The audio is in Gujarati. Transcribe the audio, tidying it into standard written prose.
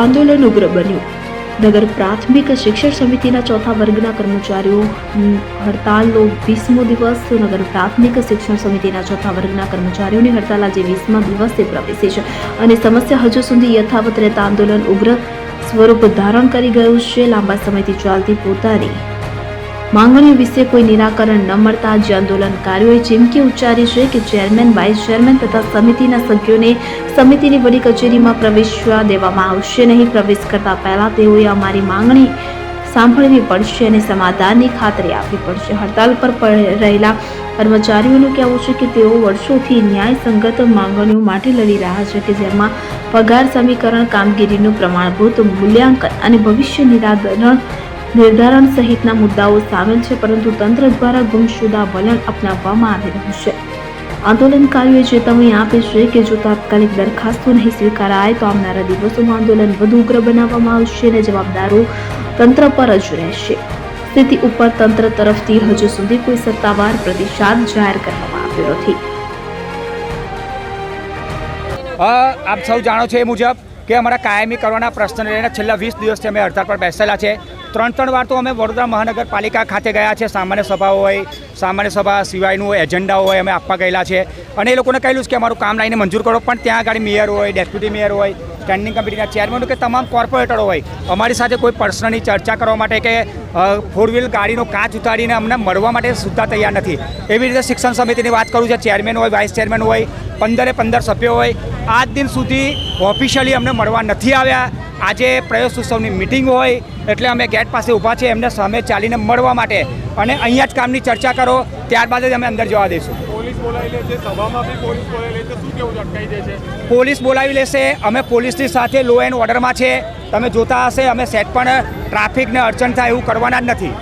આંદોલન ઉગ્ર બન્યું. નગર પ્રાથમિક શિક્ષણ સમિતિના ચોથા વર્ગના કર્મચારીઓ હડતાલનો 20મો દિવસ. નગર પ્રાથમિક શિક્ષણ સમિતિના ચોથા વર્ગના કર્મચારીઓની હડતાલ આજે 20મા દિવસે પ્રવેશી છે અને સમસ્યા હજુ સુધી યથાવત રહેતા આંદોલન ઉગ્ર સ્વરૂપ ધારણ કરી ગયું છે. લાંબા સમયથી ચાલતી પોતાની માંગણીઓ વિશે કોઈ નિરાકરણ ન મળતા આજે આંદોલનકારીઓએ ચીમકી ઉચ્ચારી છે કે ચેરમેન, વાઇસ ચેરમેન તથા સમિતિના સભ્યોને સમિતિની વડી કચેરીમાં પ્રવેશવા દેવામાં આવશે નહીં. પ્રવેશ કરતા પહેલા તેઓએ અમારી માંગણી સાંભળવી પડશે અને સમાધાનની ખાતરી આપવી પડશે. હડતાલ પર રહેલા કર્મચારીઓનું કહેવું છે કે તેઓ વર્ષોથી ન્યાયસંગત માંગણીઓ માટે લડી રહ્યા છે કે જેમાં પગાર સમીકરણ, કામગીરીનું પ્રમાણભૂત મૂલ્યાંકન અને ભવિષ્ય નિર્ધારણ સહિતના મુદ્દાઓ સામેલ છે, પરંતુ તંત્ર દ્વારા ગુમશુદા વલણ અપનાવવામાં આવી રહ્યું છે. આંદોલનકારીઓએ ચેતવણી આપી છે કે જો તાત્કાલિક દરખાસ્તો નહીં સ્વીકારાય તો આવનારા દિવસોમાં આંદોલન વધુ ઉગ્ર બનાવવામાં આવશે અને જવાબદારો તંત્ર પર જ રહેશે. સ્થિતિ ઉપર તંત્ર તરફથી હજુ સુધી કોઈ સત્તાવાર પ્રતિસાદ જાહેર કરવામાં આવ્યો નથી. આપ સૌ જાણો છો એ મુજબ કે અમારા કાયમી કરવાના પ્રશ્નને લઈને છેલ્લા 20 દિવસથી અમે હડતાળ પર બેસેલા છે. ત્રણ વાર તો અમે વડોદરા મહાનગરપાલિકા ખાતે ગયા છે. સામાન્ય સભા હોય, સામાન્ય સભા સિવાયનું એજન્ડા હોય અમે આપવા ગયેલા છે અને એ લોકોને કહેલું છે કે અમારું કામ લાવીને મંજૂર કરો, પણ ત્યાં આગળ મેયર હોય, ડેપ્યુટી મેયર હોય, સ્ટેન્ડિંગ કમિટીના ચેરમેન કે તમામ કોર્પોરેટરો હોય, અમારી સાથે કોઈ પર્સનલી ચર્ચા કરવા માટે કે ફોર વ્હીલ ગાડીનો કાચ ઉતારીને અમને મળવા માટે સુદ્ધા તૈયાર નથી. એવી રીતે શિક્ષણ સમિતિની વાત કરું છે, ચેરમેન હોય, વાઇસ ચેરમેન હોય, 15 સભ્યો હોય, આજ દિન સુધી ઓફિશિયલી અમને મળવા નથી આવ્યા. આજે પ્રવેશ ઉત્સવની મિટિંગ હોય એટલે અમે ગેટ પાસે ઊભા છે એમને સામે ચાલીને મળવા માટે અને અહીંયા જ કામની ચર્ચા કરો, ત્યારબાદ જ અમે અંદર જવા દઈશું. પોલીસ બોલાવી લે છે, સભામાં બી પોલીસ બોલાવી લે છે, શું કેવું અટકાઈ દે છે? પોલીસ બોલાવી લેશે. અમે પોલીસની સાથે લો એન્ડ ઓર્ડરમાં છે. તમે જોતા હશે અમે સેટ પણ ટ્રાફિકને અડચણ થાય એવું કરવાના જ નથી.